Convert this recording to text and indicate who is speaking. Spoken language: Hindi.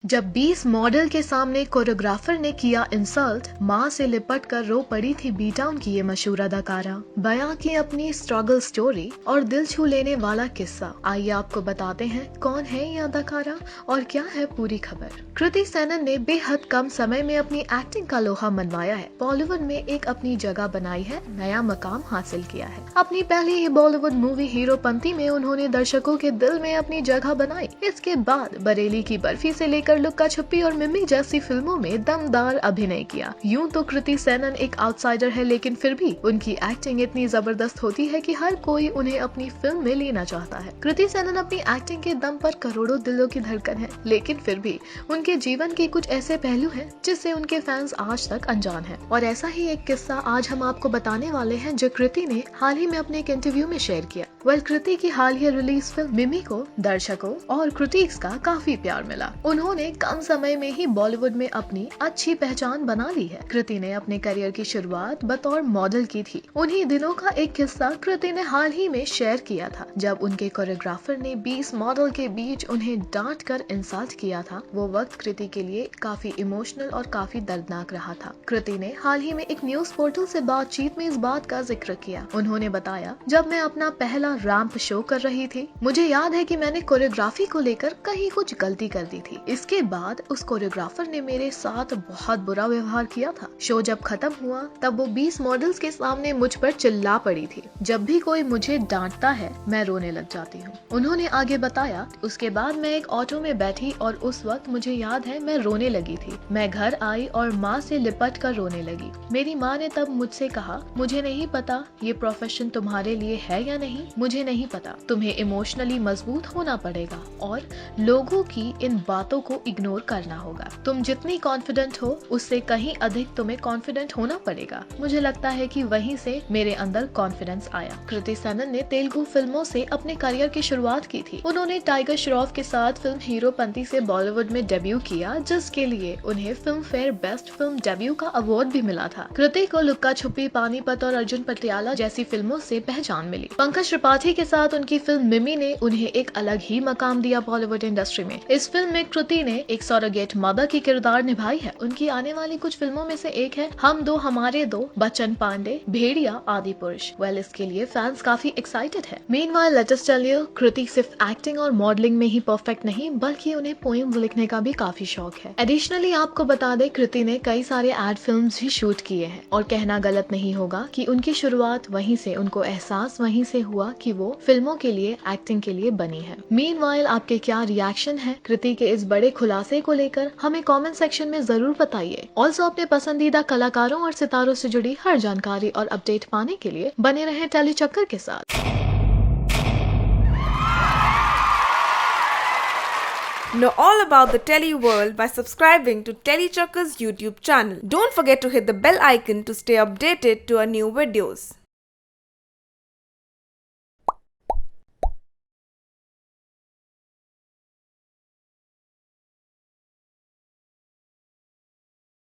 Speaker 1: जब 20 मॉडल के सामने कोरियोग्राफर ने किया इंसल्ट, मां से लिपट कर रो पड़ी थी बी टाउन की ये मशहूर अदाकारा। बयां की अपनी स्ट्रगल स्टोरी और दिल छू लेने वाला किस्सा। आइए आपको बताते हैं कौन है ये अदाकारा और क्या है पूरी खबर। कृति सेनन ने बेहद कम समय में अपनी एक्टिंग का लोहा मनवाया है, बॉलीवुड में एक अपनी जगह बनाई है, नया मकाम हासिल किया है। अपनी पहली ही बॉलीवुड मूवी हीरोपंती में उन्होंने दर्शकों के दिल में अपनी जगह बनाई। इसके बाद बरेली की बर्फी से लेकर लुक्का छुपी और मिमी जैसी फिल्मों में दमदार अभिनय किया। यूं तो कृति सेनन एक आउटसाइडर है, लेकिन फिर भी उनकी एक्टिंग इतनी जबरदस्त होती है कि हर कोई उन्हें अपनी फिल्म में लेना चाहता है। कृति सेनन अपनी एक्टिंग के दम पर करोड़ों दिलों की धड़कन है, लेकिन फिर भी उनके जीवन के कुछ ऐसे पहलू हैं जिससे उनके फैंस आज तक अनजान हैं। और ऐसा ही एक किस्सा आज हम आपको बताने वाले हैं जो कृति ने हाल ही में अपने एक इंटरव्यू में शेयर किया। कृति की हाल ही रिलीज फिल्म मिमी को दर्शकों और क्रिटिक्स का काफी प्यार मिला। उन्होंने कम समय में ही बॉलीवुड में अपनी अच्छी पहचान बना ली है। कृति ने अपने करियर की शुरुआत बतौर मॉडल की थी। उन्हीं दिनों का एक किस्सा कृति ने हाल ही में शेयर किया था, जब उनके कोरियोग्राफर ने 20 मॉडल के बीच उन्हें डांट कर इंसल्ट किया था। वो वक्त कृति के लिए काफी इमोशनल और काफी दर्दनाक रहा था। कृति ने हाल ही में एक न्यूज पोर्टल से बातचीत में इस बात का जिक्र किया। उन्होंने बताया, जब मैं अपना पहला रैंप शो कर रही थी, मुझे याद है कि मैंने कोरियोग्राफी को लेकर कहीं कुछ गलती कर दी थी। इसके बाद उस कोरियोग्राफर ने मेरे साथ बहुत बुरा व्यवहार किया था। शो जब खत्म हुआ तब वो 20 मॉडल्स के सामने मुझ पर चिल्ला पड़ी थी। जब भी कोई मुझे डांटता है मैं रोने लग जाती हूँ। उन्होंने आगे बताया, उसके बाद मैं एक ऑटो में बैठी और उस वक्त मुझे याद है मैं रोने लगी थी। मैं घर आई और माँ से लिपट कर रोने लगी। मेरी माँ ने तब मुझसे कहा, मुझे नहीं पता ये प्रोफेशन तुम्हारे लिए है या नहीं, मुझे नहीं पता। तुम्हें इमोशनली मजबूत होना पड़ेगा और लोगों की इन बातों को इग्नोर करना होगा। तुम जितनी कॉन्फिडेंट हो उससे कहीं अधिक तुम्हें कॉन्फिडेंट होना पड़ेगा। मुझे लगता है कि वहीं से मेरे अंदर कॉन्फिडेंस आया। कृति सेनन ने तेलुगु फिल्मों से अपने करियर की शुरुआत की थी। उन्होंने टाइगर श्रॉफ के साथ फिल्म हीरोपंती से बॉलीवुड में डेब्यू किया, जिसके लिए उन्हें film fair best film debut का अवार्ड भी मिला था। कृति को लुक्का छुपी, पानीपत और अर्जुन पटियाला जैसी फिल्मों से पहचान मिली। पंकज त्रिपाठी के साथ उनकी फिल्म मिमी ने उन्हें एक अलग ही मकाम दिया बॉलीवुड इंडस्ट्री में। इस फिल्म में कृति ने एक सरोगेट मदर की किरदार निभाई है। उनकी आने वाली कुछ फिल्मों में से एक है हम दो हमारे दो, बच्चन पांडे, भेड़िया, आदि पुरुष। इसके लिए फैंस काफी एक्साइटेड है। Meanwhile let us tell you, Kriti सिर्फ एक्टिंग और मॉडलिंग में ही परफेक्ट नहीं, बल्कि उन्हें पोएम्स लिखने का भी काफी शौक है। एडिशनली आपको बता दें, कृति ने कई सारे एड फिल्म्स भी शूट किए हैं और कहना गलत नहीं होगा कि उनकी शुरुआत वहीं से, उनको एहसास वहीं से हुआ कि वो फिल्मों के लिए, एक्टिंग के लिए बनी है। मीनवाइल आपके क्या रिएक्शन है कृति के इस बड़े खुलासे को लेकर, हमें कमेंट सेक्शन में जरूर बताइए। ऑल्सो अपने पसंदीदा कलाकारों और सितारों से जुड़ी हर जानकारी और अपडेट पाने के लिए बने रहें टेली चक्कर के साथ।
Speaker 2: Know all about the Telly world by subscribing to Telly Chakka's YouTube channel. Don't forget to hit the bell icon to stay updated to our new videos.